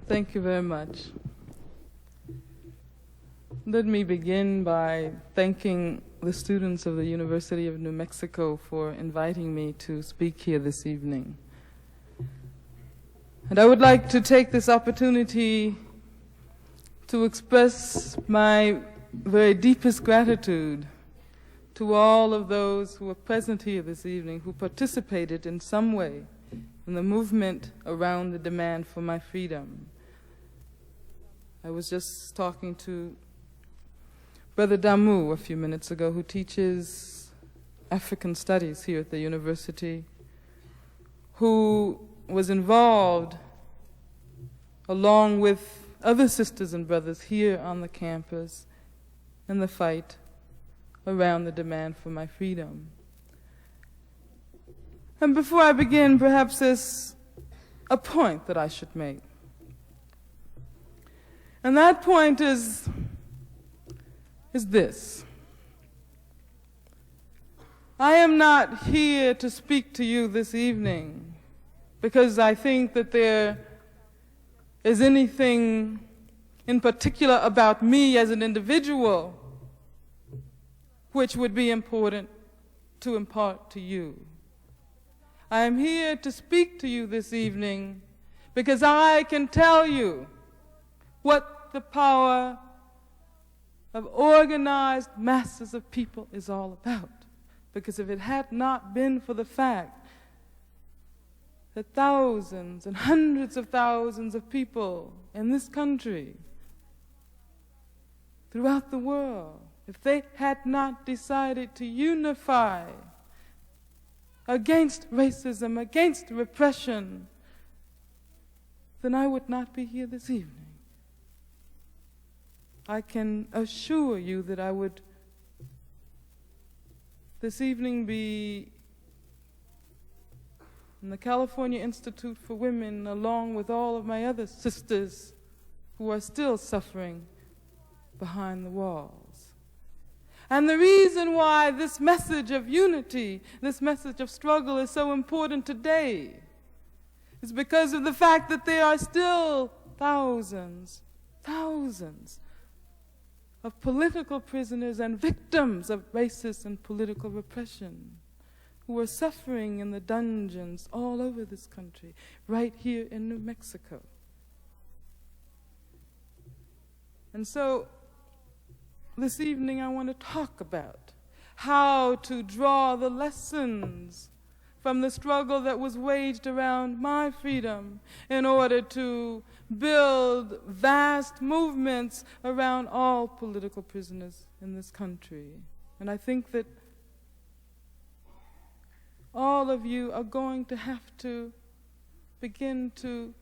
Thank you very much. Let me begin by thanking the students of the University of New Mexico for inviting me to speak here this evening. And I would like to take this opportunity to express my very deepest gratitude to all of those who are present here this evening, who participated in some way in the movement around the demand for my freedom. I was just talking to Brother Damu a few minutes ago, who teaches African studies here at the university, who was involved along with other sisters and brothers here on the campus in the fight around the demand for my freedom. And before I begin, perhaps there's a point that I should make. And that point is this. I am not here to speak to you this evening because I think that there is anything in particular about me as an individual which would be important to impart to you. I am here to speak to you this evening because I can tell you what the power of organized masses of people is all about. Because if it had not been for the fact that thousands and hundreds of thousands of people in this country, throughout the world, if they had not decided to unify against racism, against repression, then I would not be here this evening. I can assure you that I would this evening be in the California Institute for Women along with all of my other sisters who are still suffering behind the walls. And the reason why this message of unity, this message of struggle is so important today is because of the fact that there are still thousands of political prisoners and victims of racist and political repression who are suffering in the dungeons all over this country, right here in New Mexico. And so this evening I want to talk about how to draw the lessons from the struggle that was waged around my freedom in order to build vast movements around all political prisoners in this country. And I think that all of you are going to have to begin to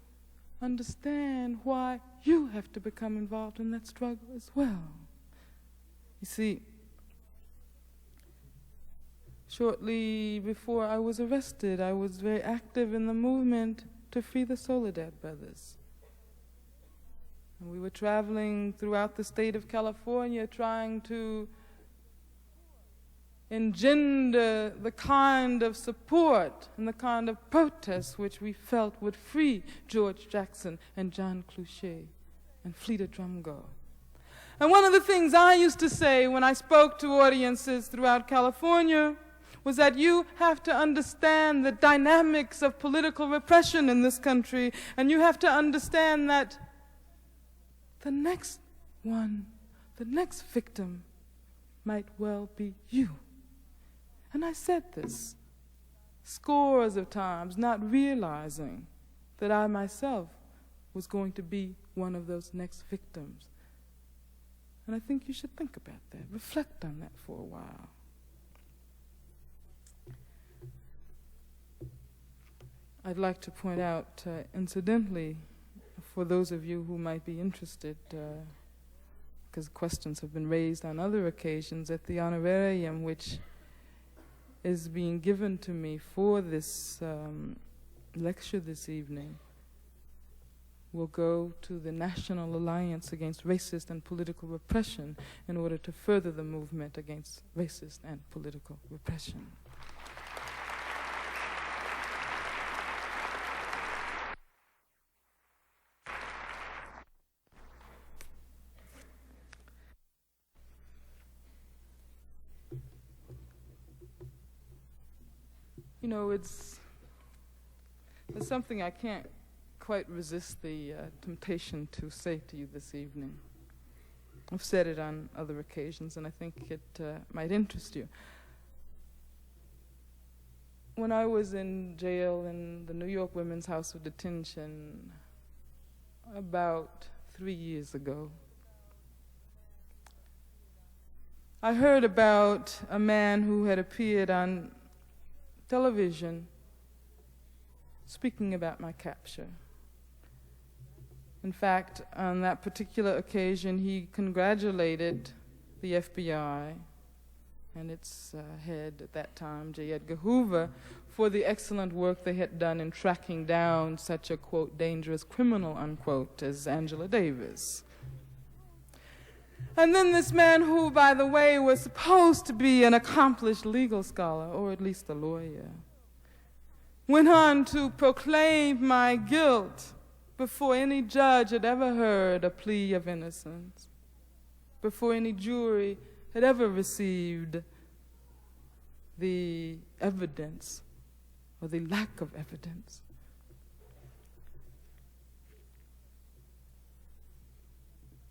understand why you have to become involved in that struggle as well. You see, shortly before I was arrested, I was very active in the movement to free the Soledad Brothers. And we were traveling throughout the state of California trying to engender the kind of support and the kind of protest which we felt would free George Jackson and John Clouchet and Fleta Drumgo. And one of the things I used to say when I spoke to audiences throughout California was that you have to understand the dynamics of political repression in this country, and you have to understand that the next victim might well be you. And I said this scores of times, not realizing that I myself was going to be one of those next victims. And I think you should think about that, reflect on that for a while. I'd like to point out, incidentally, for those of you who might be interested, because questions have been raised on other occasions, at the honorarium which is being given to me for this lecture this evening will go to the National Alliance Against Racist and Political Repression in order to further the movement against racist and political repression. You know, it's something I can't quite resist the temptation to say to you this evening. I've said it on other occasions, and I think it might interest you. When I was in jail in the New York Women's House of Detention about 3 years ago, I heard about a man who had appeared on television speaking about my capture. In fact, on that particular occasion, he congratulated the FBI and its head at that time, J. Edgar Hoover, for the excellent work they had done in tracking down such a, quote, dangerous criminal, unquote, as Angela Davis. And then this man who, by the way, was supposed to be an accomplished legal scholar, or at least a lawyer, went on to proclaim my guilt before any judge had ever heard a plea of innocence, before any jury had ever received the evidence or the lack of evidence.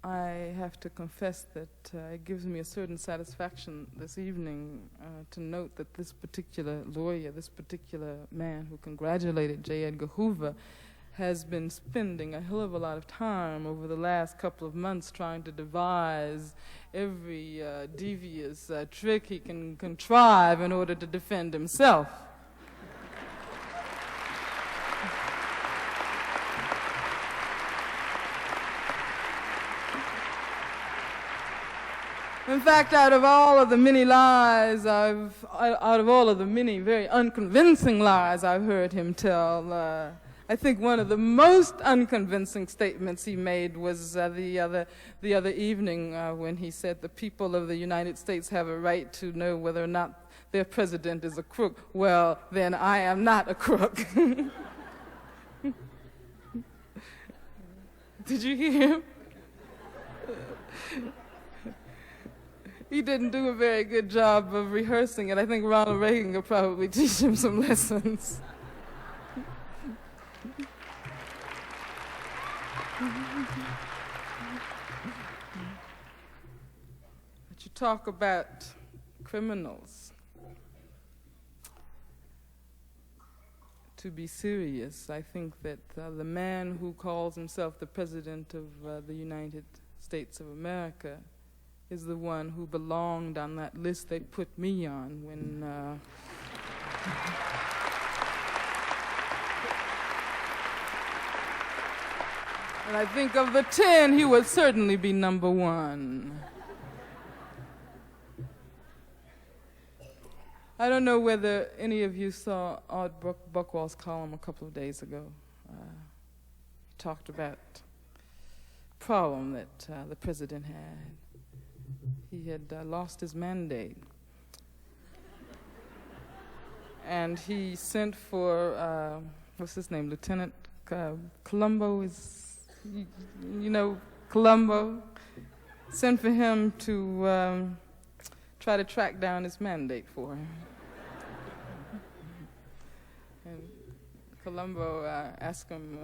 I have to confess that it gives me a certain satisfaction this evening to note that this particular lawyer, this particular man who congratulated J. Edgar Hoover, has been spending a hell of a lot of time over the last couple of months trying to devise every devious trick he can contrive in order to defend himself. In fact, out of all of the many very unconvincing lies I've heard him tell, I think one of the most unconvincing statements he made was the other evening when he said the people of the United States have a right to know whether or not their president is a crook. Well, then I am not a crook. Did you hear him? He didn't do a very good job of rehearsing it. I think Ronald Reagan could probably teach him some lessons. But you talk about criminals. To be serious, I think that the man who calls himself the President of the United States of America is the one who belonged on that list they put me on when and I think of the 10, he would certainly be number 1. I don't know whether any of you saw Art Buchwald's column a couple of days ago. He talked about the problem that the president had. He had lost his mandate. And he sent for, what's his name, Lieutenant Colombo you know Colombo? Sent for him to try to track down his mandate for him. And Colombo asked him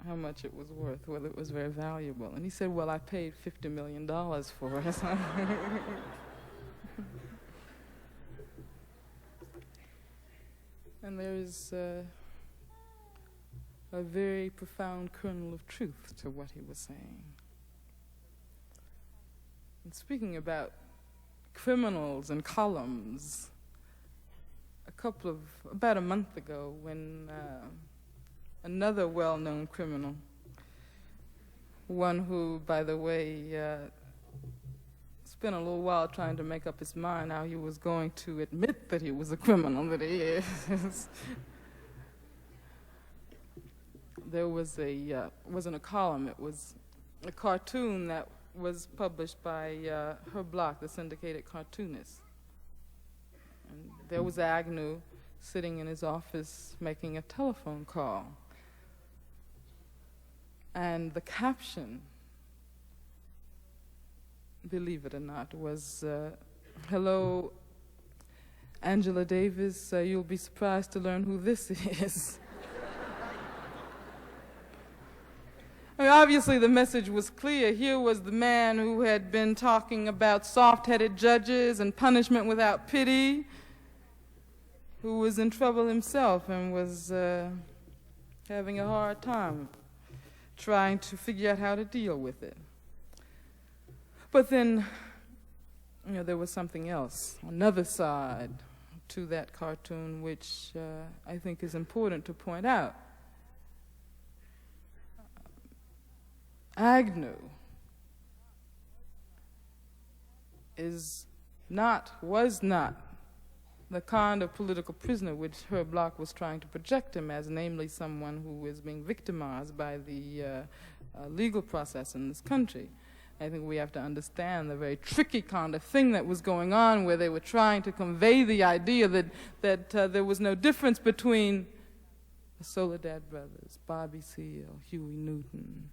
how much it was worth, whether it was very valuable. And he said, well, I paid $50 million for it. And there is a very profound kernel of truth to what he was saying. And speaking about criminals and columns, about a month ago, when another well-known criminal, one who, by the way, spent a little while trying to make up his mind how he was going to admit that he was a criminal, that he is. There was wasn't a column, it was a cartoon that was published by Herb Block, the syndicated cartoonist. And there was Agnew sitting in his office making a telephone call. And the caption, believe it or not, was, hello, Angela Davis, you'll be surprised to learn who this is. I mean, obviously, the message was clear. Here was the man who had been talking about soft-headed judges and punishment without pity, who was in trouble himself and was having a hard time trying to figure out how to deal with it. But then, there was something else, another side to that cartoon, which I think is important to point out. Agnew was not the kind of political prisoner which Herb Bloch was trying to project him as, namely someone who is being victimized by the legal process in this country. I think we have to understand the very tricky kind of thing that was going on, where they were trying to convey the idea that there was no difference between the Soledad Brothers, Bobby Seale, Huey Newton,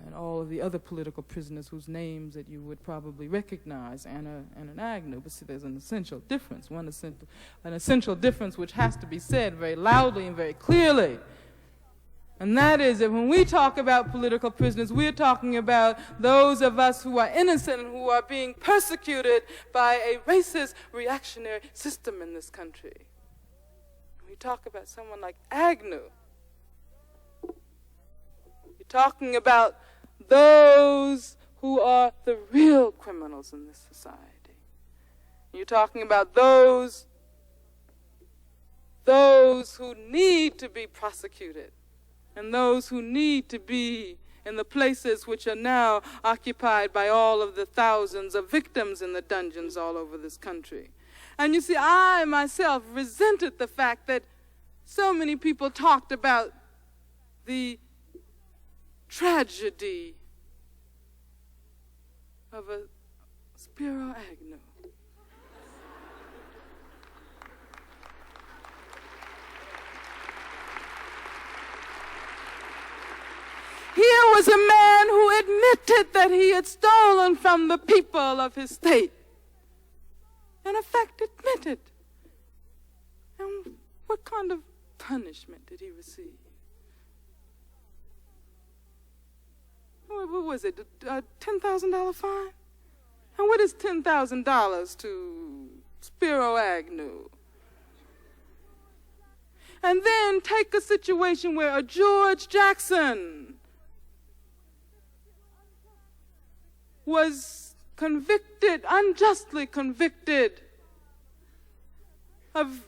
and all of the other political prisoners whose names that you would probably recognize, and an Agnew. But see, there's an essential difference, an essential difference which has to be said very loudly and very clearly. And that is that when we talk about political prisoners, we're talking about those of us who are innocent and who are being persecuted by a racist, reactionary system in this country. When we talk about someone like Agnew, talking about those who are the real criminals in this society. You're talking about those who need to be prosecuted and those who need to be in the places which are now occupied by all of the thousands of victims in the dungeons all over this country. And you see, I myself resented the fact that so many people talked about the tragedy of a Spiro Agnew. Here was a man who admitted that he had stolen from the people of his state. In effect, admitted. And what kind of punishment did he receive? What was it, a $10,000 fine? And what is $10,000 to Spiro Agnew? And then take a situation where a George Jackson was convicted, unjustly convicted, of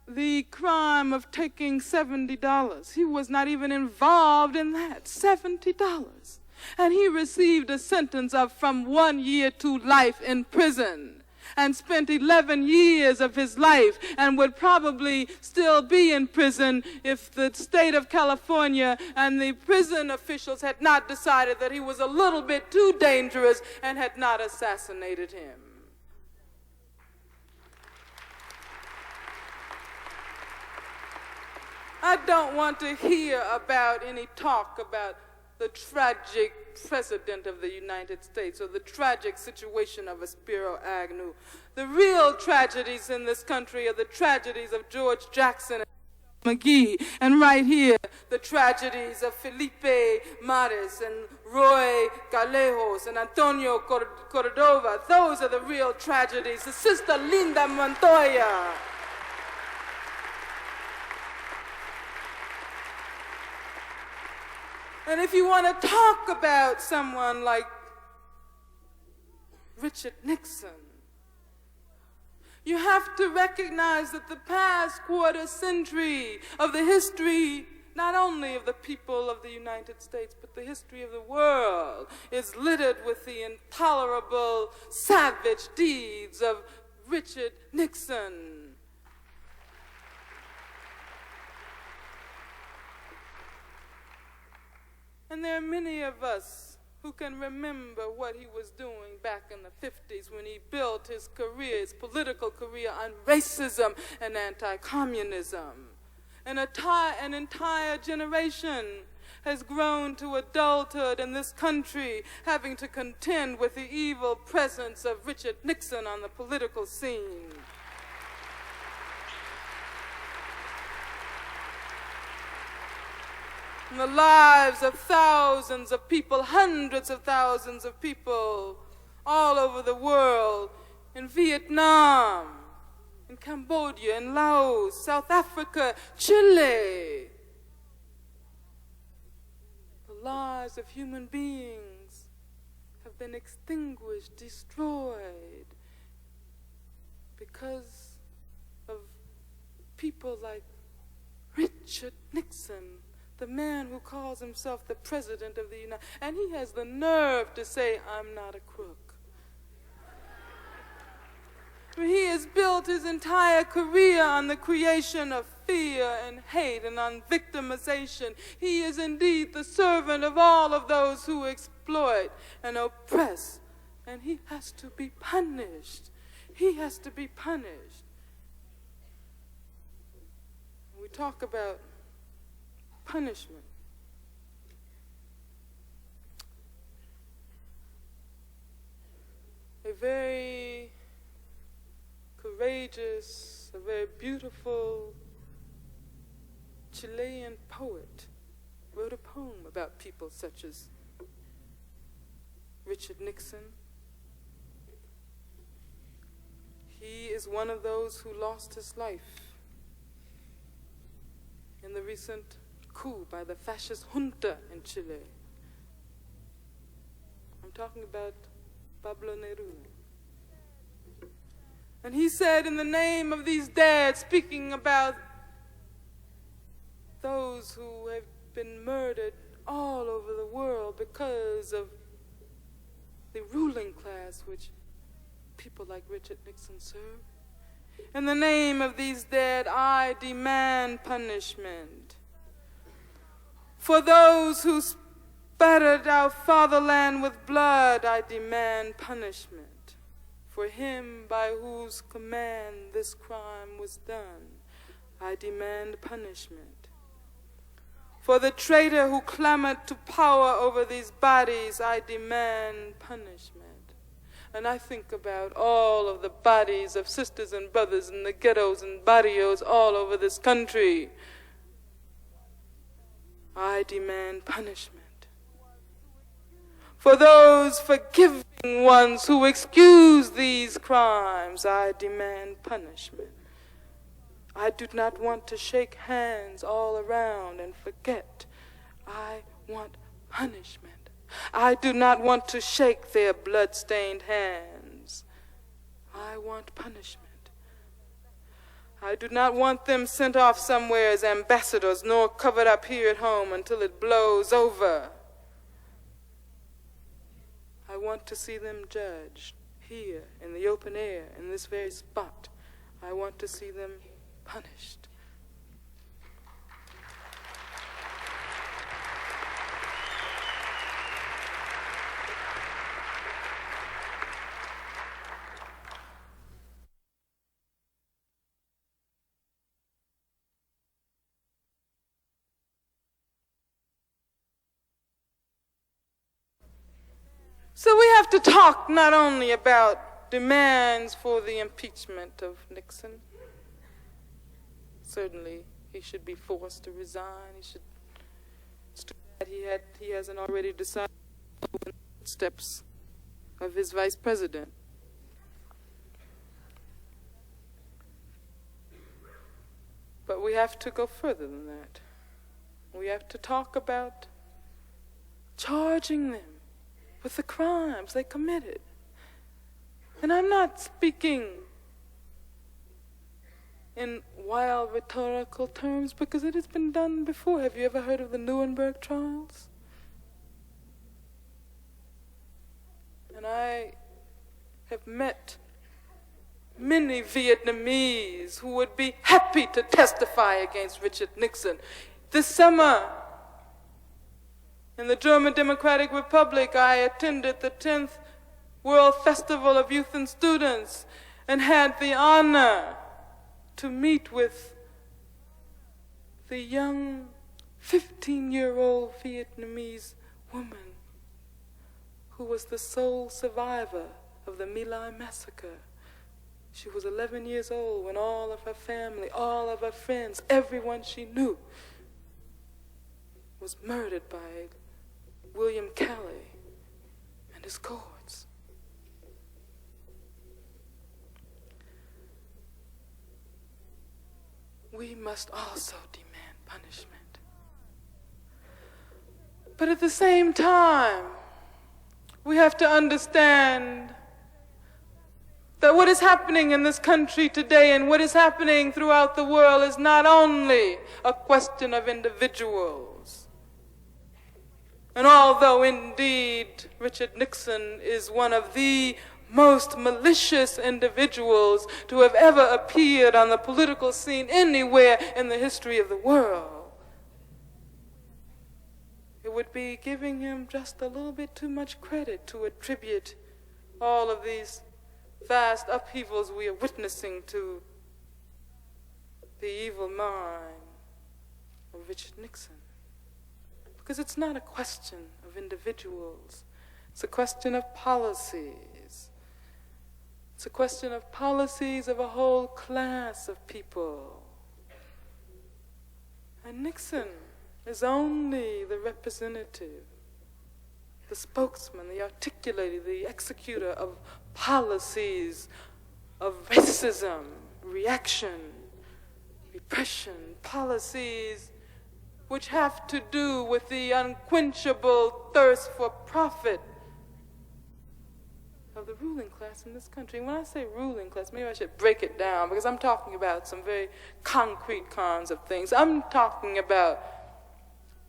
the crime of taking $70. He was not even involved in that, $70. And he received a sentence of from 1 year to life in prison, and spent 11 years of his life, and would probably still be in prison if the state of California and the prison officials had not decided that he was a little bit too dangerous and had not assassinated him. I don't want to hear about any talk about the tragic president of the United States or the tragic situation of a Spiro Agnew. The real tragedies in this country are the tragedies of George Jackson and McGee, and right here, the tragedies of Felipe Mares and Roy Galejos and Antonio Cordova. Those are the real tragedies. The Sister Linda Montoya. And if you want to talk about someone like Richard Nixon, you have to recognize that the past quarter century of the history, not only of the people of the United States, but the history of the world, is littered with the intolerable, savage deeds of Richard Nixon. And there are many of us who can remember what he was doing back in the 50s when he built his career, his political career, on racism and anti-communism. An entire generation has grown to adulthood in this country, having to contend with the evil presence of Richard Nixon on the political scene. and the lives of thousands of people, hundreds of thousands of people all over the world, in Vietnam, in Cambodia, in Laos, South Africa, Chile. The lives of human beings have been extinguished, destroyed, because of people like Richard Nixon, the man who calls himself the President of the United States, and he has the nerve to say, "I'm not a crook." He has built his entire career on the creation of fear and hate and on victimization. He is indeed the servant of all of those who exploit and oppress, and he has to be punished. He has to be punished. We talk about punishment. A very courageous, a very beautiful Chilean poet wrote a poem about people such as Richard Nixon. He is one of those who lost his life in the recent coup by the fascist junta in Chile. I'm talking about Pablo Neruda. And he said, in the name of these dead, speaking about those who have been murdered all over the world because of the ruling class which people like Richard Nixon serve. In the name of these dead, I demand punishment. For those who spattered our fatherland with blood, I demand punishment. For him by whose command this crime was done, I demand punishment. For the traitor who clamored to power over these bodies, I demand punishment. And I think about all of the bodies of sisters and brothers in the ghettos and barrios all over this country. I demand punishment. For those forgiving ones who excuse these crimes, I demand punishment. I do not want to shake hands all around and forget. I want punishment. I do not want to shake their blood-stained hands. I want punishment. I do not want them sent off somewhere as ambassadors, nor covered up here at home until it blows over. I want to see them judged here in the open air, in this very spot. I want to see them punished. So we have to talk not only about demands for the impeachment of Nixon. Certainly, he should be forced to resign. He hasn't already decided the steps of his vice president. But we have to go further than that. We have to talk about charging them with the crimes they committed. And I'm not speaking in wild rhetorical terms because it has been done before. Have you ever heard of the Nuwenberg Trials? And I have met many Vietnamese who would be happy to testify against Richard Nixon. This summer, in the German Democratic Republic, I attended the 10th World Festival of Youth and Students and had the honor to meet with the young 15-year-old Vietnamese woman who was the sole survivor of the My Lai massacre. She was 11 years old when all of her family, all of her friends, everyone she knew was murdered by William Kelly and his cohorts. We must also demand punishment. But at the same time, we have to understand that what is happening in this country today and what is happening throughout the world is not only a question of individuals. And although indeed Richard Nixon is one of the most malicious individuals to have ever appeared on the political scene anywhere in the history of the world, it would be giving him just a little bit too much credit to attribute all of these vast upheavals we are witnessing to the evil mind of Richard Nixon. Because it's not a question of individuals. It's a question of policies. It's a question of policies of a whole class of people. And Nixon is only the representative, the spokesman, the articulator, the executor of policies of racism, reaction, repression, policies which have to do with the unquenchable thirst for profit of the ruling class in this country. And when I say ruling class, maybe I should break it down, because I'm talking about some very concrete kinds of things. I'm talking about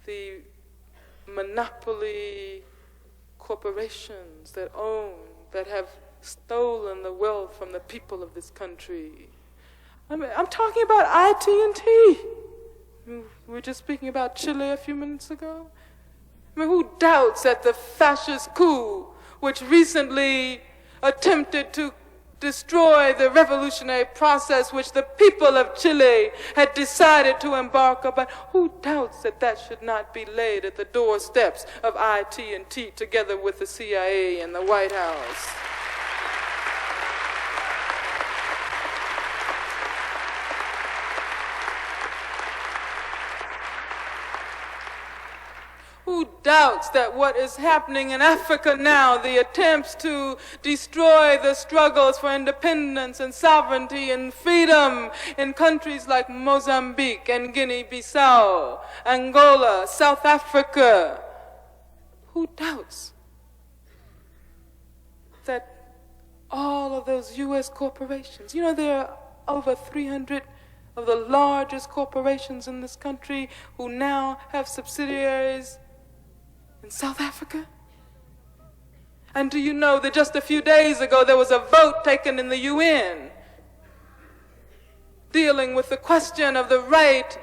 the monopoly corporations that own, that have stolen the wealth from the people of this country. I'm talking about IT&T. We were just speaking about Chile a few minutes ago. I mean, who doubts that the fascist coup, which recently attempted to destroy the revolutionary process which the people of Chile had decided to embark upon, who doubts that that should not be laid at the doorsteps of IT&T together with the CIA and the White House? Who doubts that what is happening in Africa now, the attempts to destroy the struggles for independence and sovereignty and freedom in countries like Mozambique and Guinea-Bissau, Angola, South Africa, who doubts that all of those U.S. corporations, you know, there are over 300 of the largest corporations in this country who now have subsidiaries in South Africa? And do you know that just a few days ago there was a vote taken in the UN dealing with the question of the right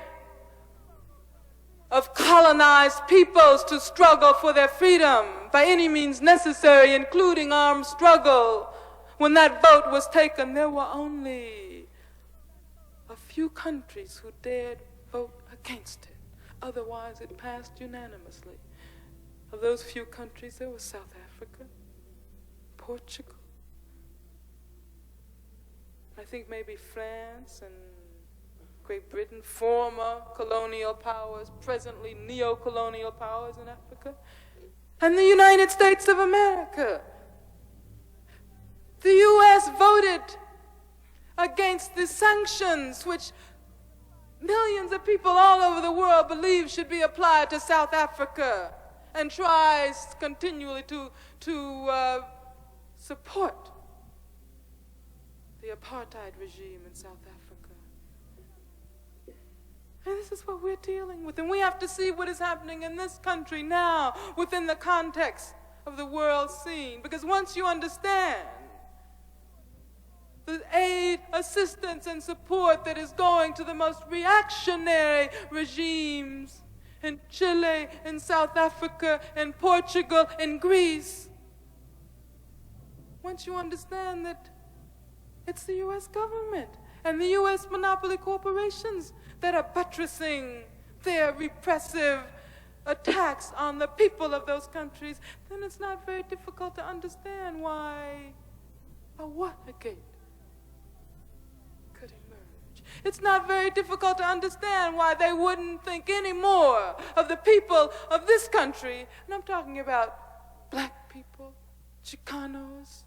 of colonized peoples to struggle for their freedom by any means necessary, including armed struggle? When that vote was taken, there were only a few countries who dared vote against it. Otherwise, it passed unanimously. Of those few countries, there was South Africa, Portugal, I think maybe France and Great Britain, former colonial powers, presently neo-colonial powers in Africa, and the United States of America. The U.S. voted against the sanctions which millions of people all over the world believe should be applied to South Africa, and tries continually to support the apartheid regime in South Africa. And this is what we're dealing with. And we have to see what is happening in this country now within the context of the world scene. Because once you understand the aid, assistance, and support that is going to the most reactionary regimes in Chile, in South Africa, in Portugal, in Greece, once you understand that it's the U.S. government and the U.S. monopoly corporations that are buttressing their repressive attacks on the people of those countries, then it's not very difficult to understand why a Watergate could emerge. it's not very difficult to understand why they wouldn't think any more of the people of this country. And I'm talking about black people, Chicanos,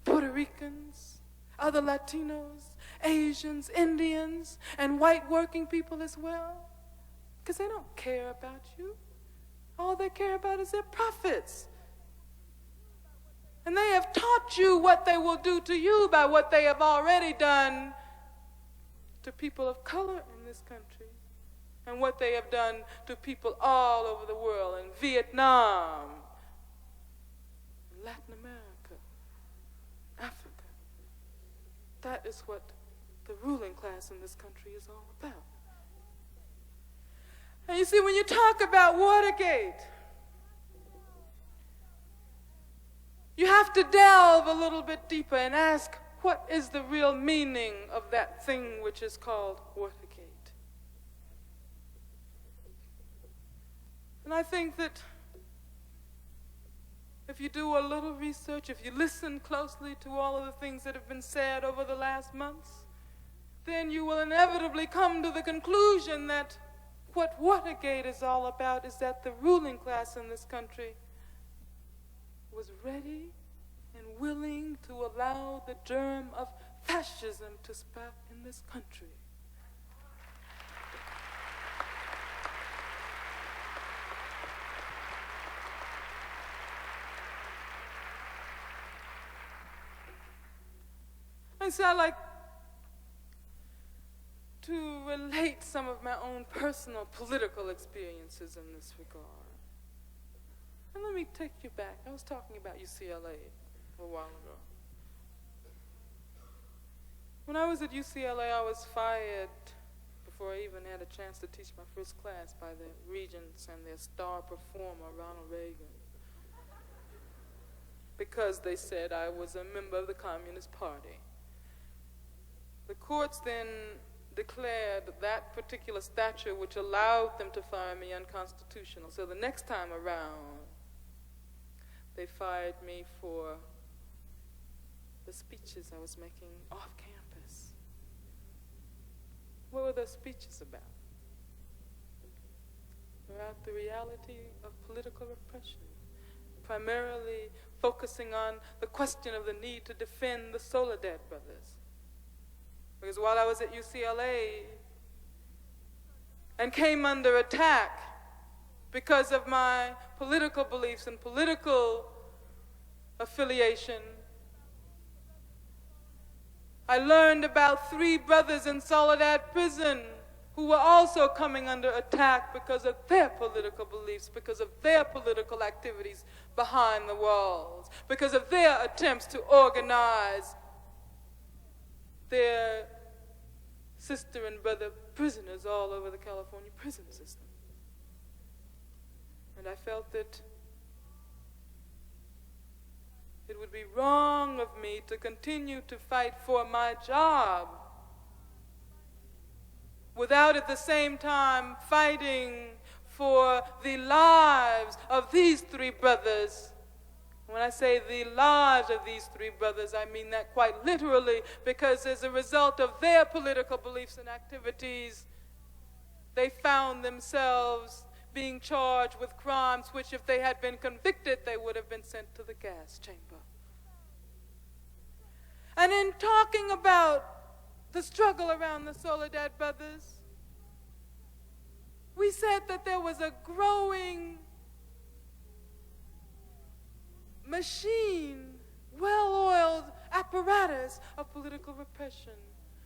Puerto Ricans, other Latinos, Asians, Indians, and white working people as well. Because they don't care about you. All they care about is their profits. And they have taught you what they will do to you by what they have already done to people of color in this country, and what they have done to people all over the world, in Vietnam, in Latin America, Africa. That is what the ruling class in this country is all about. And you see, when you talk about Watergate, you have to delve a little bit deeper and ask, what is the real meaning of that thing which is called Watergate? And I think that if you do a little research, if you listen closely to all of the things that have been said over the last months, then you will inevitably come to the conclusion that what Watergate is all about is that the ruling class in this country was ready and willing to allow the germ of fascism to sprout in this country. And so I like to relate some of my own personal political experiences in this regard. And let me take you back. I was talking about UCLA a while ago. When I was at UCLA, I was fired before I even had a chance to teach my first class by the regents and their star performer, Ronald Reagan, because they said I was a member of the Communist Party. The courts then declared that particular statute which allowed them to fire me unconstitutional. So the next time around, they fired me for the speeches I was making off campus. What were those speeches about? About the reality of political repression, primarily focusing on the question of the need to defend the Soledad Brothers. Because while I was at UCLA and came under attack because of my political beliefs and political affiliation, I learned about 3 brothers in Soledad prison who were also coming under attack because of their political beliefs, because of their political activities behind the walls, because of their attempts to organize their sister and brother prisoners all over the California prison system. And I felt that it would be wrong of me to continue to fight for my job without at the same time fighting for the lives of these 3 brothers. When I say the lives of these 3 brothers, I mean that quite literally, because as a result of their political beliefs and activities, they found themselves being charged with crimes which, if they had been convicted, they would have been sent to the gas chamber. And in talking about the struggle around the Soledad Brothers, we said that there was a growing machine, well-oiled apparatus of political repression,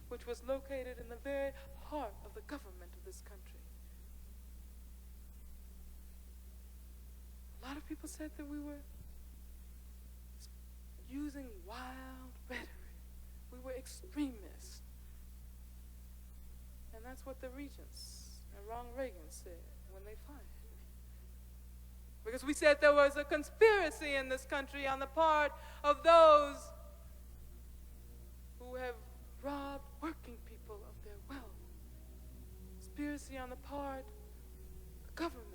which was located in the very heart of the government of this country. A lot of people said that we were using wild rhetoric. We were extremists. And that's what the regents and Ronald Reagan said when they fired me. Because we said there was a conspiracy in this country on the part of those who have robbed working people of their wealth. Conspiracy on the part of the government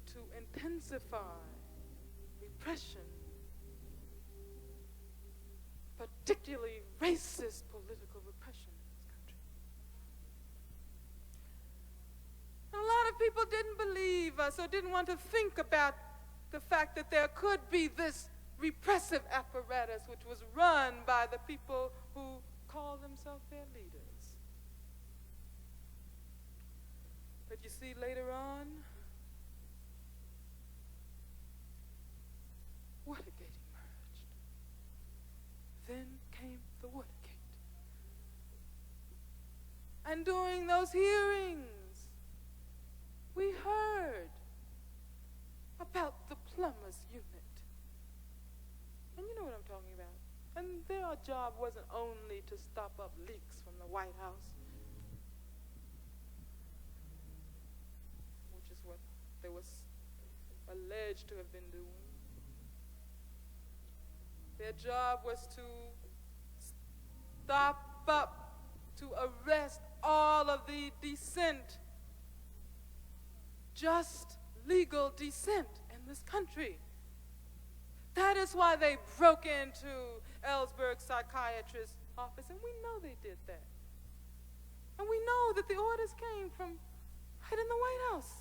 to intensify repression, particularly racist political repression in this country. And a lot of people didn't believe us or didn't want to think about the fact that there could be this repressive apparatus which was run by the people who call themselves their leaders. But you see, later on, Watergate emerged. Then came the Watergate. And during those hearings, we heard about the plumbers unit. And you know what I'm talking about. And their job wasn't only to stop up leaks from the White House, which is what they was alleged to have been doing. Their job was to stop up, to arrest all of the dissent, just legal dissent in this country. That is why they broke into Ellsberg's psychiatrist's office, and we know they did that. And we know that the orders came from right in the White House.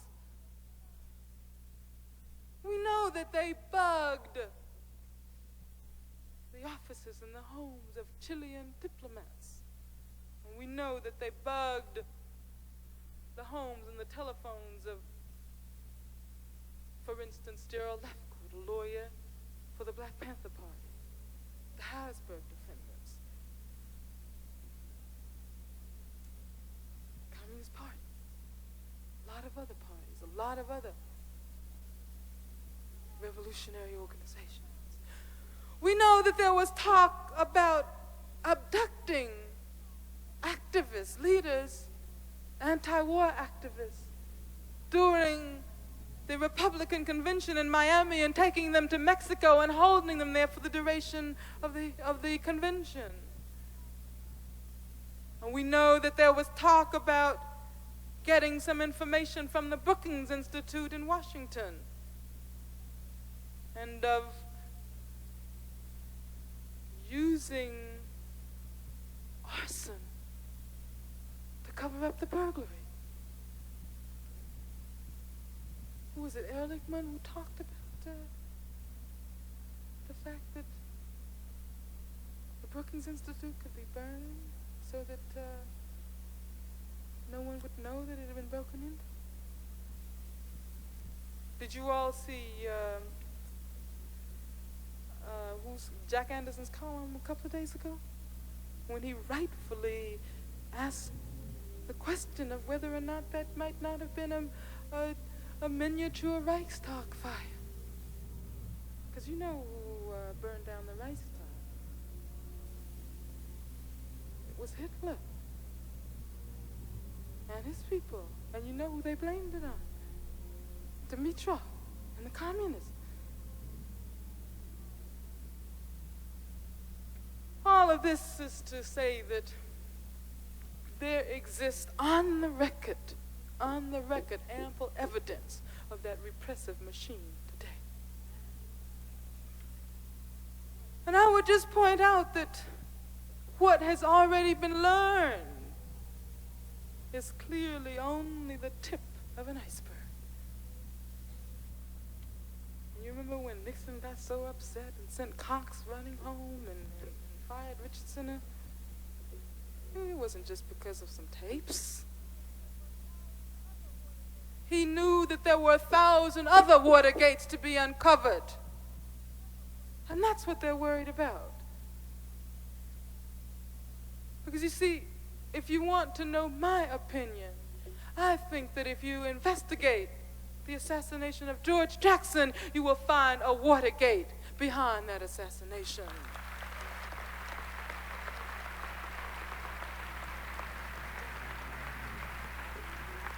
We know that they bugged the offices and the homes of Chilean diplomats. And we know that they bugged the homes and the telephones of, for instance, Gerald Lefkoe, the lawyer for the Black Panther Party, the Harrisburg defendants, Communist Party, a lot of other parties, a lot of other revolutionary organizations. We know that there was talk about abducting activists, leaders, anti-war activists during the Republican convention in Miami and taking them to Mexico and holding them there for the duration of the convention. And we know that there was talk about getting some information from the Brookings Institute in Washington and of using arson to cover up the burglary. Who was it, Ehrlichman, who talked about the fact that the Brookings Institute could be burned so that no one would know that it had been broken into? Did you all see Jack Anderson's column a couple of days ago, when he rightfully asked the question of whether or not that might not have been a miniature Reichstag fire? Because you know who burned down the Reichstag. It was Hitler and his people. And you know who they blamed it on? Dimitrov and the communists. All of this is to say that there exists on the record, ample evidence of that repressive machine today. And I would just point out that what has already been learned is clearly only the tip of an iceberg. And you remember when Nixon got so upset and sent Cox running home and fired Richardson? It wasn't just because of some tapes. He knew that there were 1,000 other Watergates to be uncovered. And that's what they're worried about. Because you see, if you want to know my opinion, I think that if you investigate the assassination of George Jackson, you will find a Watergate behind that assassination.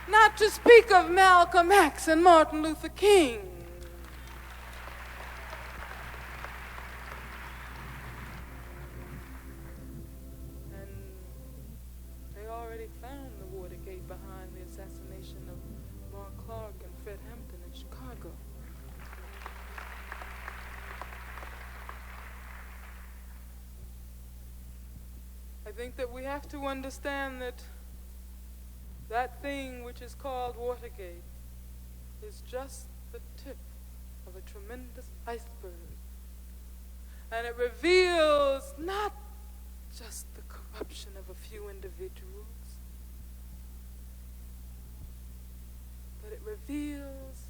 Not to speak of Malcolm X and Martin Luther King. And they already found the Watergate behind the assassination of Mark Clark and Fred Hampton in Chicago. I think that we have to understand that that thing which is called Watergate is just the tip of a tremendous iceberg. And it reveals not just the corruption of a few individuals, but it reveals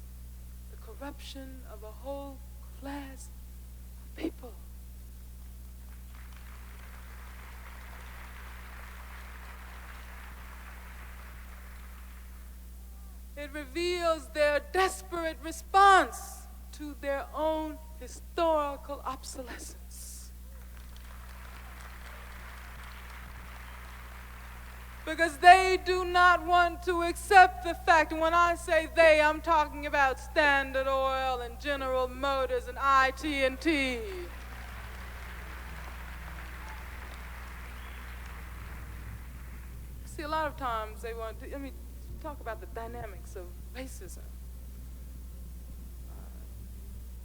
the corruption of a whole class of people. It reveals their desperate response to their own historical obsolescence. Because they do not want to accept the fact, and when I say they, I'm talking about Standard Oil and General Motors and IT&T. See, a lot of times they want to, talk about the dynamics of racism.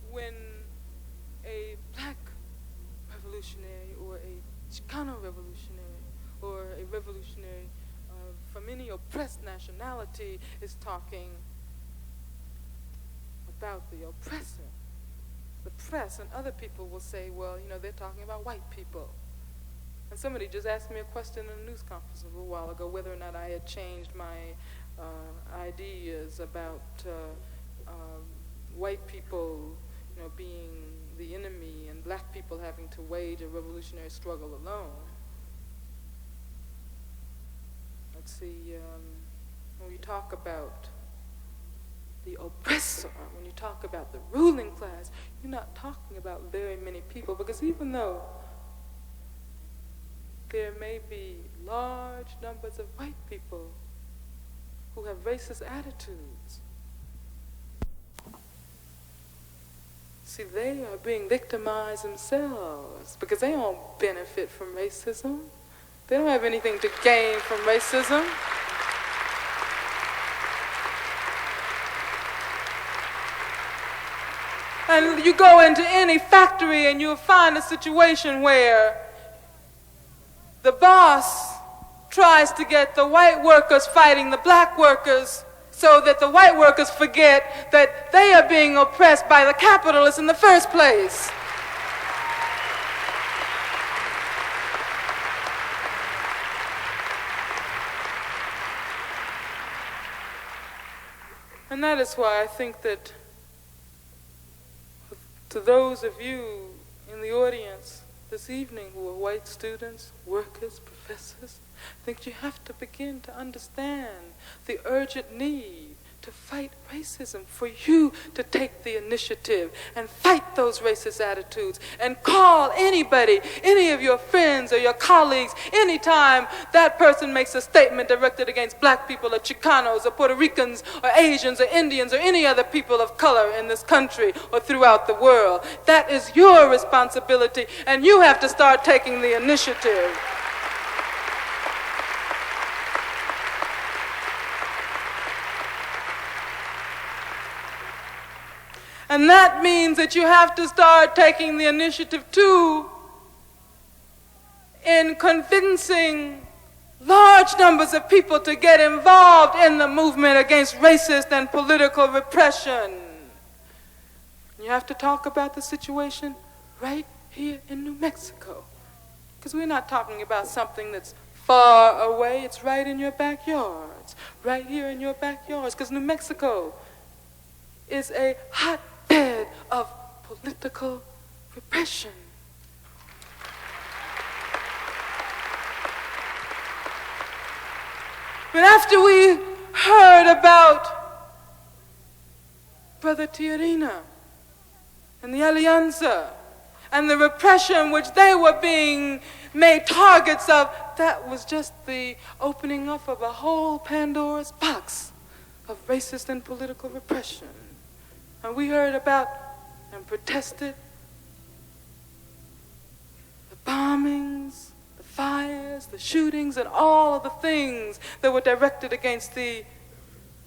When a black revolutionary or a Chicano revolutionary or a revolutionary from any oppressed nationality is talking about the oppressor, the press and other people will say, well, they're talking about white people. And somebody just asked me a question in a news conference a little while ago, whether or not I had changed my ideas about white people, being the enemy and black people having to wage a revolutionary struggle alone. Let's see, when we talk about the oppressor, when you talk about the ruling class, you're not talking about very many people, because even though there may be large numbers of white people who have racist attitudes, see, they are being victimized themselves because they don't benefit from racism. They don't have anything to gain from racism. And you go into any factory and you'll find a situation where the boss tries to get the white workers fighting the black workers so that the white workers forget that they are being oppressed by the capitalists in the first place. And that is why I think that to those of you in the audience this evening who are white students, workers, professors, I think you have to begin to understand the urgent need to fight racism, for you to take the initiative and fight those racist attitudes and call anybody, any of your friends or your colleagues, anytime that person makes a statement directed against black people or Chicanos or Puerto Ricans or Asians or Indians or any other people of color in this country or throughout the world. That is your responsibility, and you have to start taking the initiative. And that means that you have to start taking the initiative too in convincing large numbers of people to get involved in the movement against racist and political repression. You have to talk about the situation right here in New Mexico, because we're not talking about something that's far away. It's right in your backyards, right here in your backyards, because New Mexico is a hotbed of political repression. But after we heard about Brother Tiarina and the Alianza and the repression which they were being made targets of, that was just the opening up of a whole Pandora's box of racist and political repression. And we heard about and protested the bombings, the fires, the shootings, and all of the things that were directed against the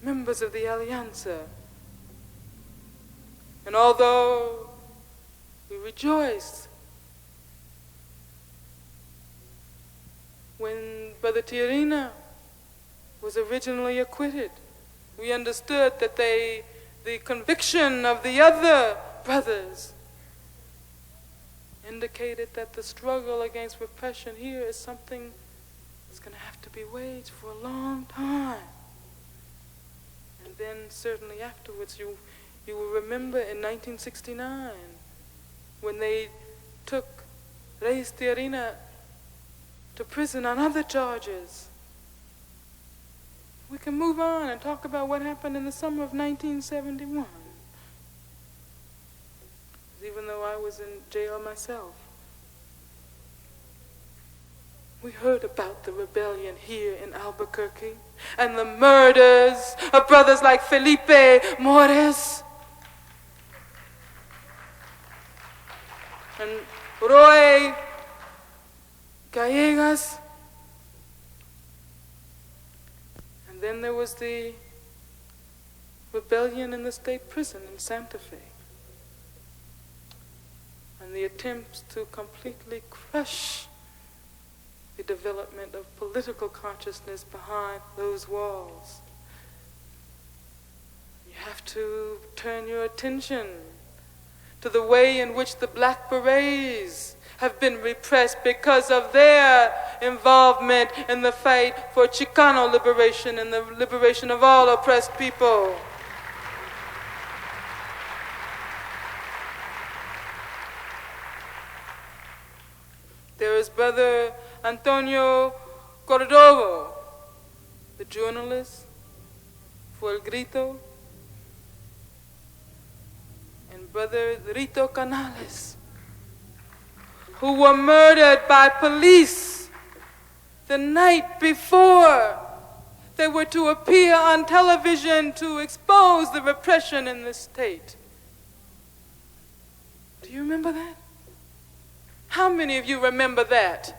members of the Alianza. And although we rejoiced Brother Tiarina was originally acquitted. We understood that the conviction of the other brothers indicated that the struggle against repression here is something that's going to have to be waged for a long time. And then certainly afterwards, you will remember in 1969 when they took Reis Tiarina to prison on other charges. We can move on and talk about what happened in the summer of 1971. Even though I was in jail myself. We heard about the rebellion here in Albuquerque and the murders of brothers like Felipe Mores and Roy Gallegas. And then there was the rebellion in the state prison in Santa Fe. And the attempts to completely crush the development of political consciousness behind those walls. You have to turn your attention to the way in which the Black Berets have been repressed because of their involvement in the fight for Chicano liberation and the liberation of all oppressed people. There is Brother Antonio Cordovo, the journalist for El Grito, and Brother Rito Canales, who were murdered by police the night before they were to appear on television to expose the repression in the state. Do you remember that? How many of you remember that?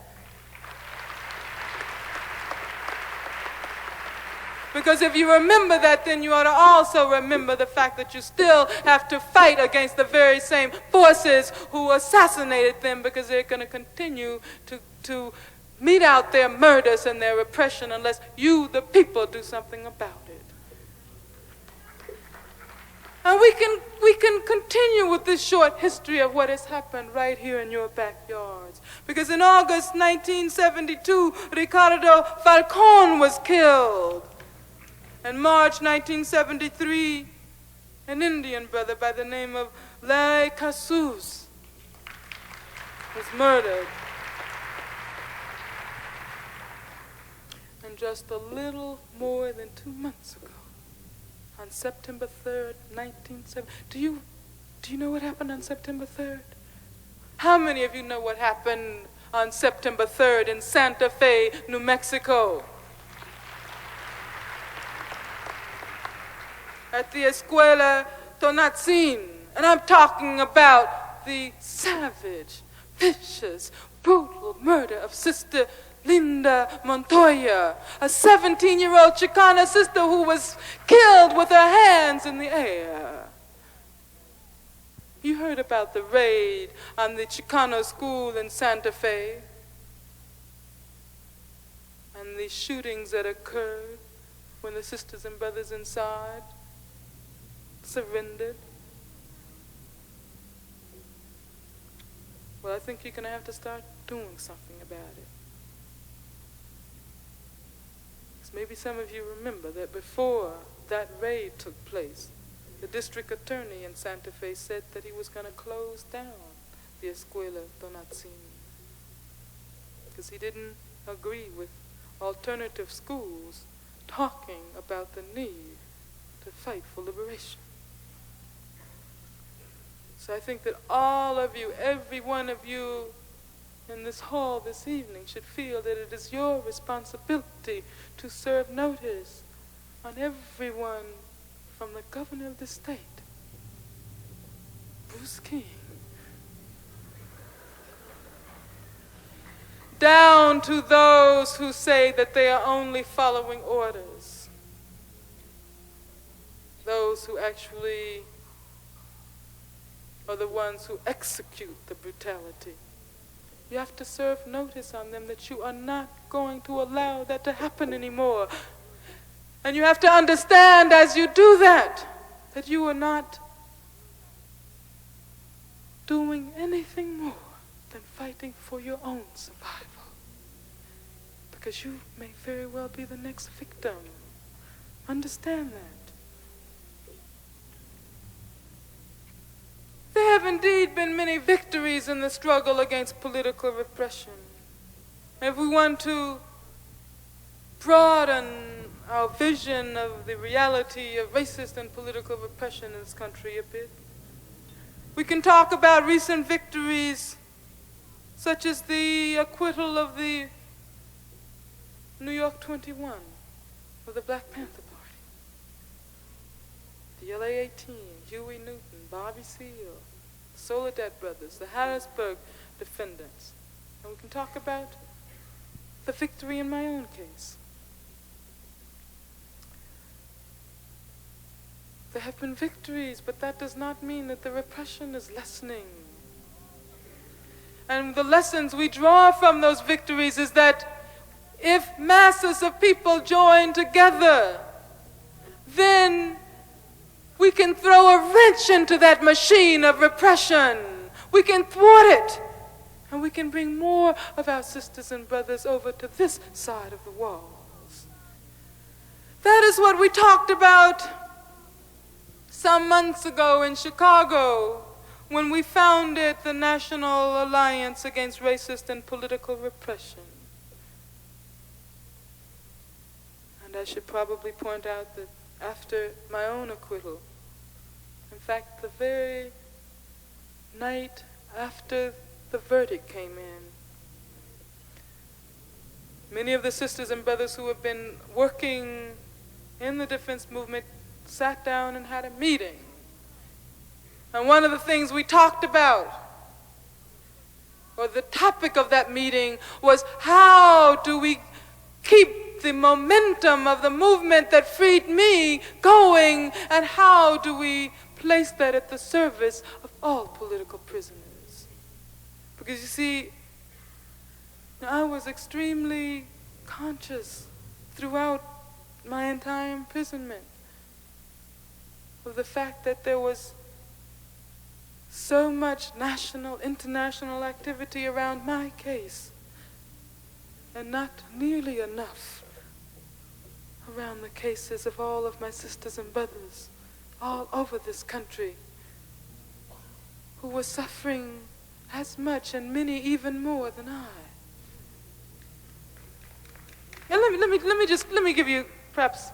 Because if you remember that, then you ought to also remember the fact that you still have to fight against the very same forces who assassinated them, because they're going to continue to mete out their murders and their repression unless you, the people, do something about it. And we can continue with this short history of what has happened right here in your backyards. Because in August 1972, Ricardo Falcón was killed. In March 1973, an Indian brother by the name of Larry Casus was murdered. And just a little more than 2 months ago, on September 3rd, 1970. Do you know what happened on September 3rd? How many of you know what happened on September 3rd in Santa Fe, New Mexico? At the Escuela Tonatzin. And I'm talking about the savage, vicious, brutal murder of Sister Linda Montoya, a 17-year-old Chicana sister who was killed with her hands in the air. You heard about the raid on the Chicano school in Santa Fe and the shootings that occurred when the sisters and brothers inside surrendered. Well, I think you're going to have to start doing something about it. Maybe some of you remember that before that raid took place, the district attorney in Santa Fe said that he was going to close down the Escuela Tonatzin because he didn't agree with alternative schools talking about the need to fight for liberation. So I think that all of you, every one of you in this hall this evening should feel that it is your responsibility to serve notice on everyone from the governor of the state, Bruce King, down to those who say that they are only following orders, those who actually are the ones who execute the brutality. You have to serve notice on them that you are not going to allow that to happen anymore. And you have to understand as you do that you are not doing anything more than fighting for your own survival. Because you may very well be the next victim. Understand that. There have indeed been many victories in the struggle against political repression. If we want to broaden our vision of the reality of racist and political repression in this country a bit, we can talk about recent victories such as the acquittal of the New York 21 of the Black Panther Party, the LA 18, Huey Newton, Bobby Seale, Soledad Brothers, the Harrisburg defendants. And we can talk about the victory in my own case. There have been victories, but that does not mean that the repression is lessening. And the lessons we draw from those victories is that if masses of people join together, then we can throw a wrench into that machine of repression. We can thwart it. And we can bring more of our sisters and brothers over to this side of the walls. That is what we talked about some months ago in Chicago when we founded the National Alliance Against Racist and Political Repression. And I should probably point out that after my own acquittal, in fact, the very night after the verdict came in, many of the sisters and brothers who have been working in the defense movement sat down and had a meeting. And one of the things we talked about, or the topic of that meeting, was how do we keep the momentum of the movement that freed me going, and how do we place that at the service of all political prisoners? Because you see, I was extremely conscious throughout my entire imprisonment of the fact that there was so much national, international activity around my case, and not nearly enough around the cases of all of my sisters and brothers all over this country who were suffering as much and many even more than I. And let me give you perhaps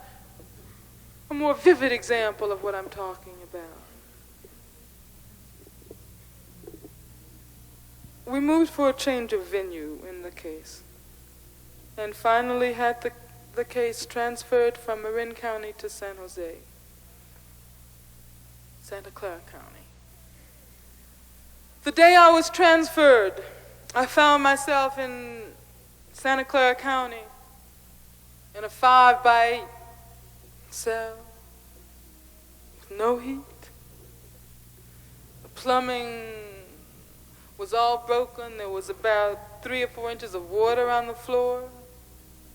a more vivid example of what I'm talking about. We moved for a change of venue in the case, and finally had the case transferred from Marin County to San Jose, Santa Clara County. The day I was transferred, I found myself in Santa Clara County in a 5-by-8 cell with no heat. The plumbing was all broken. There was about 3 or 4 inches of water on the floor.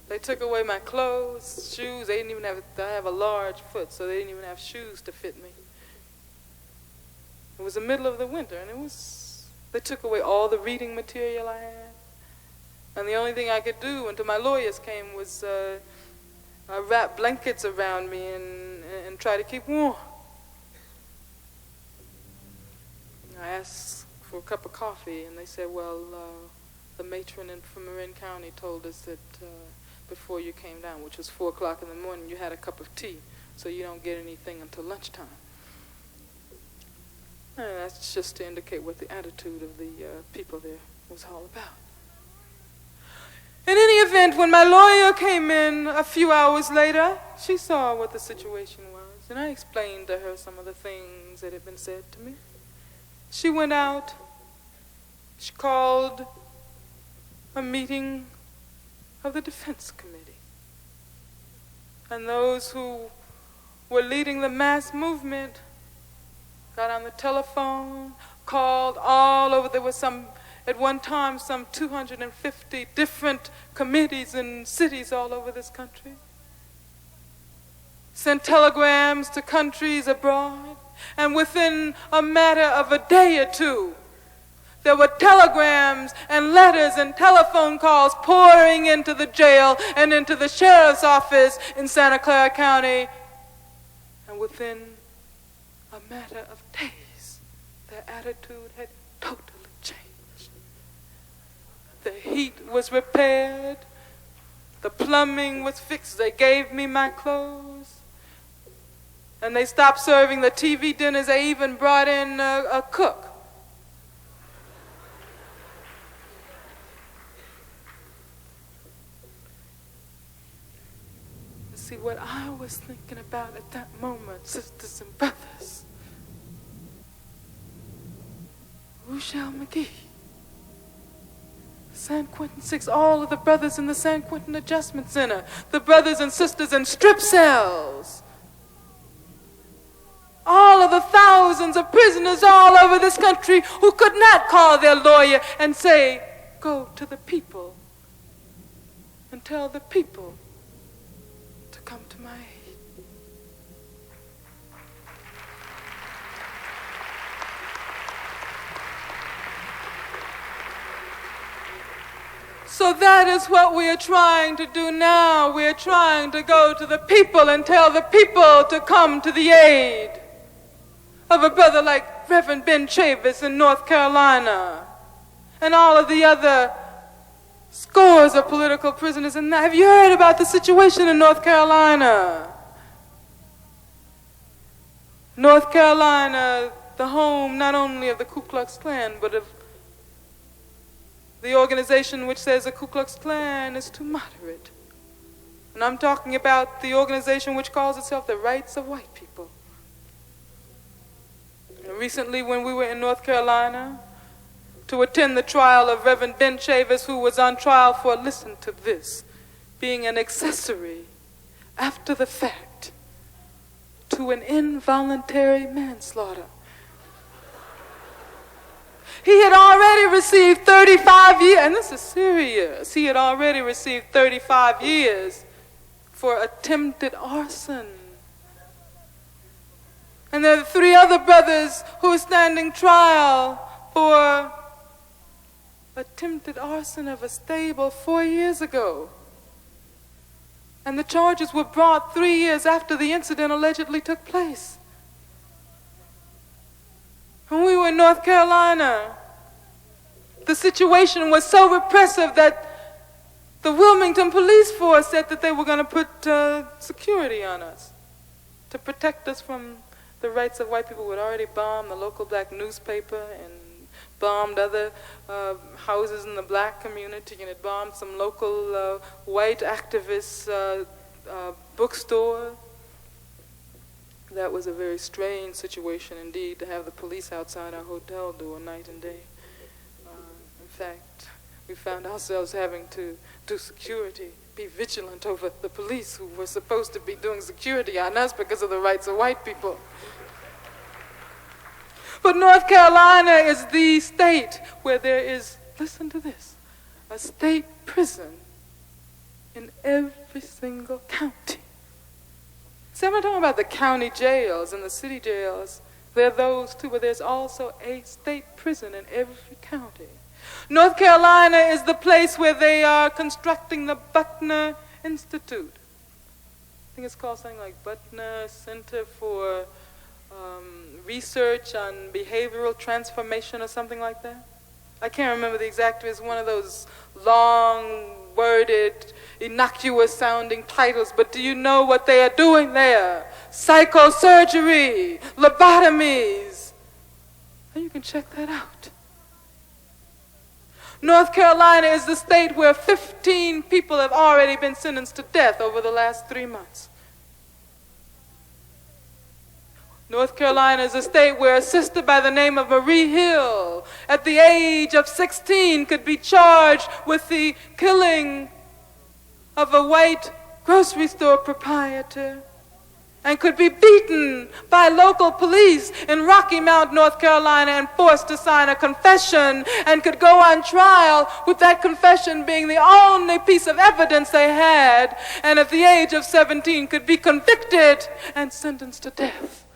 They took away my clothes, shoes. They didn't even have, I have a large foot, so they didn't even have shoes to fit me. It was the middle of the winter, and they took away all the reading material I had. And the only thing I could do until my lawyers came was wrap blankets around me and try to keep warm. I asked for a cup of coffee, and they said, well, the matron from Marin County told us that before you came down, which was 4 o'clock in the morning, you had a cup of tea, so you don't get anything until lunchtime. And that's just to indicate what the attitude of the people there was all about. In any event, when my lawyer came in a few hours later, she saw what the situation was, and I explained to her some of the things that had been said to me. She went out, she called a meeting of the defense committee. And those who were leading the mass movement got on the telephone, called all over. There was some at one time some 250 different committees in cities all over this country, sent telegrams to countries abroad, and within a matter of a day or two, there were telegrams and letters and telephone calls pouring into the jail and into the sheriff's office in Santa Clara County. And within a matter of days, their attitude had totally changed. The heat was repaired. The plumbing was fixed. They gave me my clothes. And they stopped serving the TV dinners. They even brought in a cook. See, what I was thinking about at that moment, sisters and brothers, Rochelle McGee, San Quentin Six, all of the brothers in the San Quentin Adjustment Center, the brothers and sisters in strip cells, all of the thousands of prisoners all over this country who could not call their lawyer and say, go to the people and tell the people to come to my aid. So that is what we are trying to do now. We are trying to go to the people and tell the people to come to the aid of a brother like Reverend Ben Chavis in North Carolina and all of the other scores of political prisoners. And have you heard about the situation in North Carolina? North Carolina, the home not only of the Ku Klux Klan, but of the organization which says the Ku Klux Klan is too moderate. And I'm talking about the organization which calls itself the Rights of White People. And recently, when we were in North Carolina to attend the trial of Reverend Ben Chavis, who was on trial for, listen to this, being an accessory after the fact to an involuntary manslaughter. He had already received 35 years, and this is serious. He had already received 35 years for attempted arson. And there are 3 other brothers who are standing trial for attempted arson of a stable 4 years ago. And the charges were brought 3 years after the incident allegedly took place. When we were in North Carolina, the situation was so repressive that the Wilmington police force said that they were going to put security on us to protect us from the Rights of White People, who had already bombed the local black newspaper and bombed other houses in the black community, and had bombed some local white activists' bookstore. That was a very strange situation indeed, to have the police outside our hotel door night and day. In fact, we found ourselves having to do security, be vigilant over the police who were supposed to be doing security on us because of the rights of white people. But North Carolina is the state where there is, listen to this, a state prison in every single county. See, I'm not talking about the county jails and the city jails. There are those too, but there's also a state prison in every county. North Carolina is the place where they are constructing the Butner Institute. I think it's called something like Butner Center for Research on Behavioral Transformation or something like that. I can't remember the exact, it's one of those long-worded, innocuous-sounding titles, but do you know what they are doing there? Psychosurgery, lobotomies. And you can check that out. North Carolina is the state where 15 people have already been sentenced to death over the last 3 months. North Carolina is a state where a sister by the name of Marie Hill, at the age of 16, could be charged with the killing of a white grocery store proprietor. and could be beaten by local police in Rocky Mount, North Carolina, and forced to sign a confession, and could go on trial with that confession being the only piece of evidence they had, and at the age of 17 could be convicted and sentenced to death.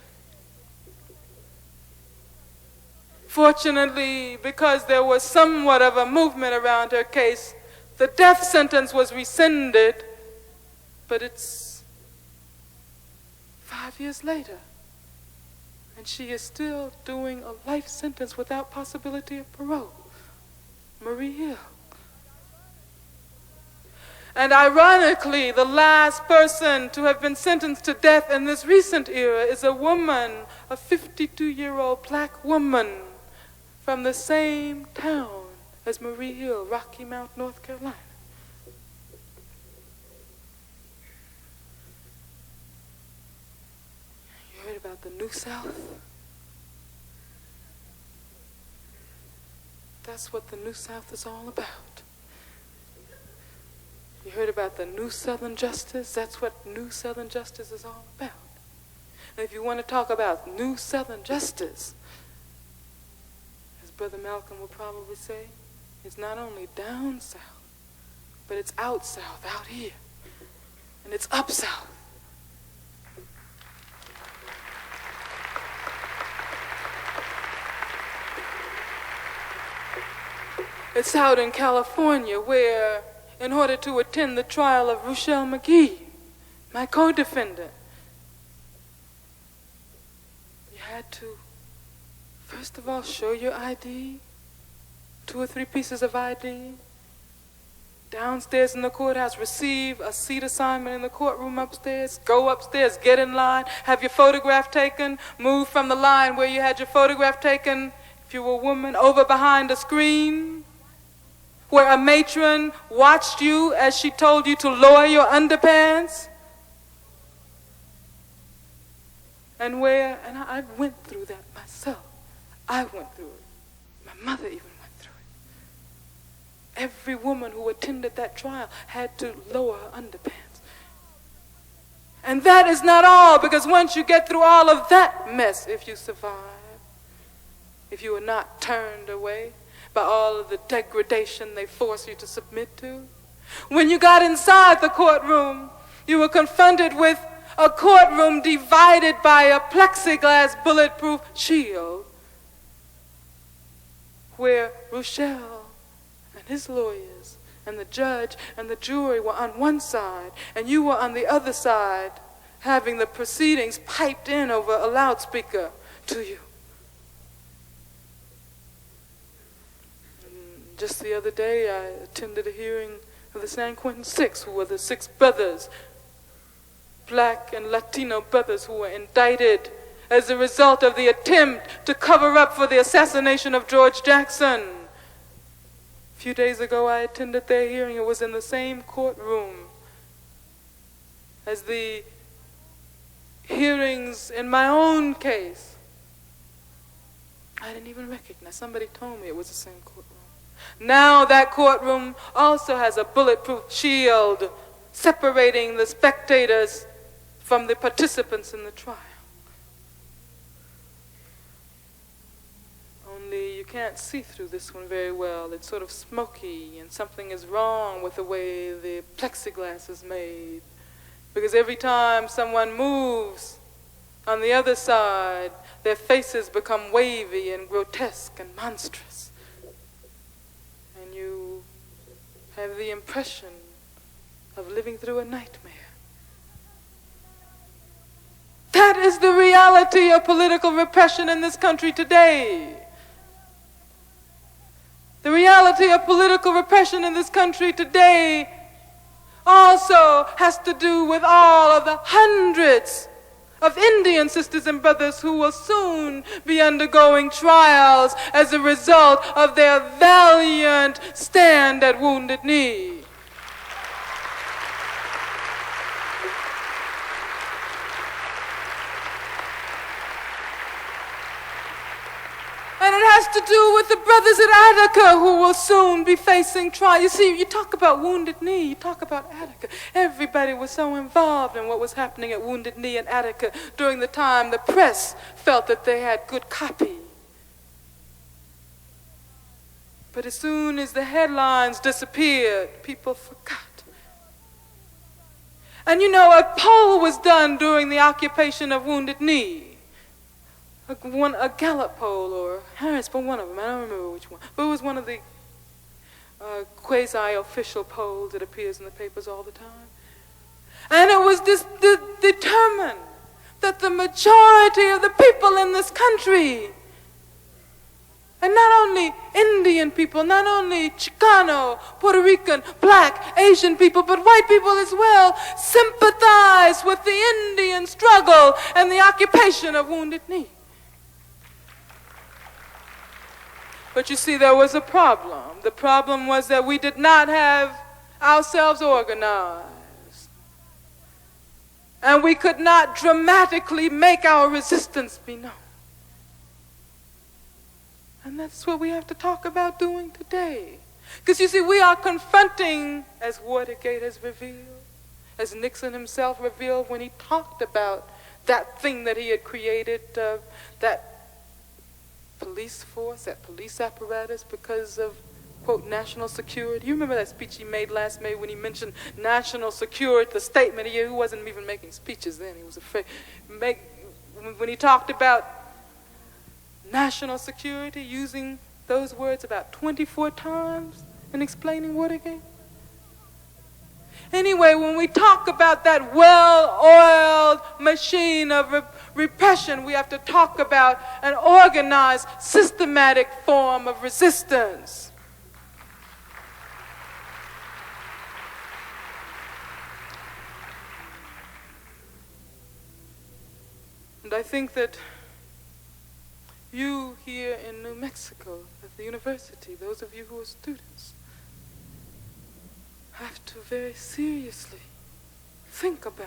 Fortunately, because there was somewhat of a movement around her case, the death sentence was rescinded, but it's 5 years later, and she is still doing a life sentence without possibility of parole. Marie Hill. And ironically, the last person to have been sentenced to death in this recent era is a woman, a 52-year-old black woman from the same town as Marie Hill, Rocky Mount, North Carolina. You heard about the New South? That's what the New South is all about. You heard about the New Southern Justice? That's what New Southern Justice is all about. And if you want to talk about New Southern Justice, as Brother Malcolm will probably say, it's not only down south, but it's out south, out here. And it's up south. It's out in California where, in order to attend the trial of Rochelle McGee, my co-defendant, you had to, first of all, show your ID, 2 or 3 pieces of ID, downstairs in the courthouse, receive a seat assignment in the courtroom upstairs, go upstairs, get in line, have your photograph taken, move from the line where you had your photograph taken, if you were a woman, over behind a screen, where a matron watched you as she told you to lower your underpants. And I went through that myself. I went through it. My mother even went through it. Every woman who attended that trial had to lower her underpants. And that is not all, because once you get through all of that mess, if you survive, if you are not turned away by all of the degradation they force you to submit to. When you got inside the courtroom, you were confronted with a courtroom divided by a plexiglass bulletproof shield, where Rochelle and his lawyers and the judge and the jury were on one side, and you were on the other side, having the proceedings piped in over a loudspeaker to you. Just the other day, I attended a hearing of the San Quentin Six, who were the 6 brothers, black and Latino brothers, who were indicted as a result of the attempt to cover up for the assassination of George Jackson. A few days ago, I attended their hearing. It was in the same courtroom as the hearings in my own case. I didn't even recognize. Somebody told me it was the same courtroom. Now that courtroom also has a bulletproof shield separating the spectators from the participants in the trial. Only you can't see through this one very well. It's sort of smoky, and something is wrong with the way the plexiglass is made. Because every time someone moves on the other side, their faces become wavy and grotesque and monstrous. And you have the impression of living through a nightmare. That is the reality of political repression in this country today. The reality of political repression in this country today also has to do with all of the hundreds of Indian sisters and brothers who will soon be undergoing trials as a result of their valiant stand at Wounded Knee. And it has to do with the brothers at Attica who will soon be facing trial. You see, you talk about Wounded Knee, you talk about Attica. Everybody was so involved in what was happening at Wounded Knee and Attica during the time the press felt that they had good copy. But as soon as the headlines disappeared, people forgot. And you know, a poll was done during the occupation of Wounded Knee. A Gallup poll or Harris, but one of them, I don't remember which one. But it was one of the quasi-official polls that appears in the papers all the time. And it was determined that the majority of the people in this country, and not only Indian people, not only Chicano, Puerto Rican, black, Asian people, but white people as well, sympathize with the Indian struggle and the occupation of Wounded Knee. But you see, there was a problem. The problem was that we did not have ourselves organized. And we could not dramatically make our resistance be known. And that's what we have to talk about doing today. Because you see, we are confronting, as Watergate has revealed, as Nixon himself revealed when he talked about that thing that he had created, that police force, that police apparatus, because of, quote, national security. You remember that speech he made last May when he mentioned national security, the statement. He wasn't even making speeches then. He was afraid. When he talked about national security, using those words about 24 times in explaining Watergate. Anyway, when we talk about that well-oiled machine of repression, we have to talk about an organized, systematic form of resistance. And I think that you here in New Mexico, at the university, those of you who are students, have to very seriously think about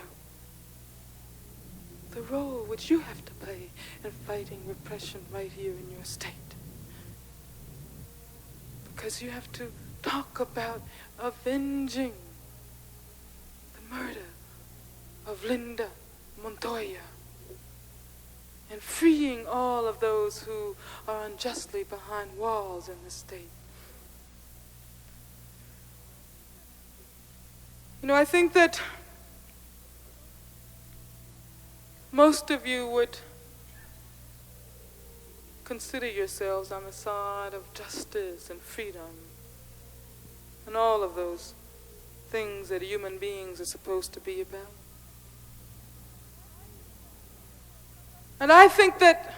the role which you have to play in fighting repression right here in your state. Because you have to talk about avenging the murder of Linda Montoya and freeing all of those who are unjustly behind walls in the state. You know, I think that most of you would consider yourselves on the side of justice and freedom and all of those things that human beings are supposed to be about. And I think that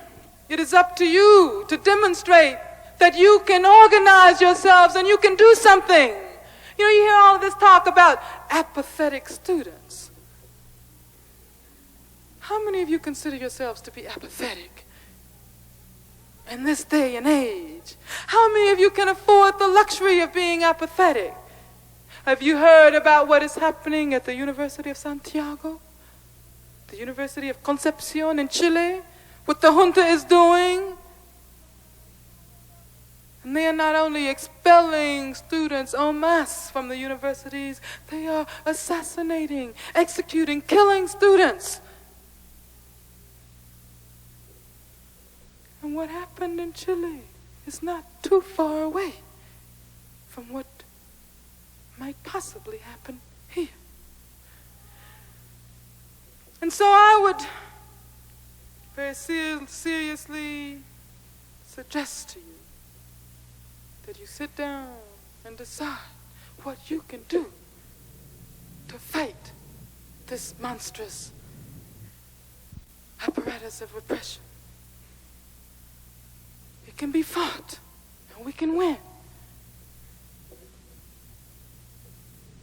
it is up to you to demonstrate that you can organize yourselves and you can do something. You know, you hear all of this talk about apathetic students. How many of you consider yourselves to be apathetic in this day and age? How many of you can afford the luxury of being apathetic? Have you heard about what is happening at the University of Santiago? The University of Concepcion in Chile? What the junta is doing? And they are not only expelling students en masse from the universities, they are assassinating, executing, killing students. And what happened in Chile is not too far away from what might possibly happen here. And so I would very seriously suggest to you that you sit down and decide what you can do to fight this monstrous apparatus of repression. It can be fought, and we can win.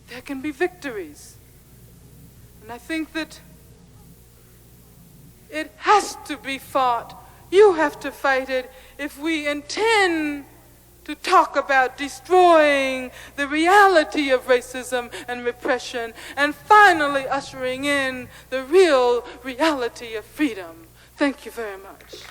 There can be victories. And I think that it has to be fought. You have to fight it if we intend to talk about destroying the reality of racism and repression and finally ushering in the real reality of freedom. Thank you very much.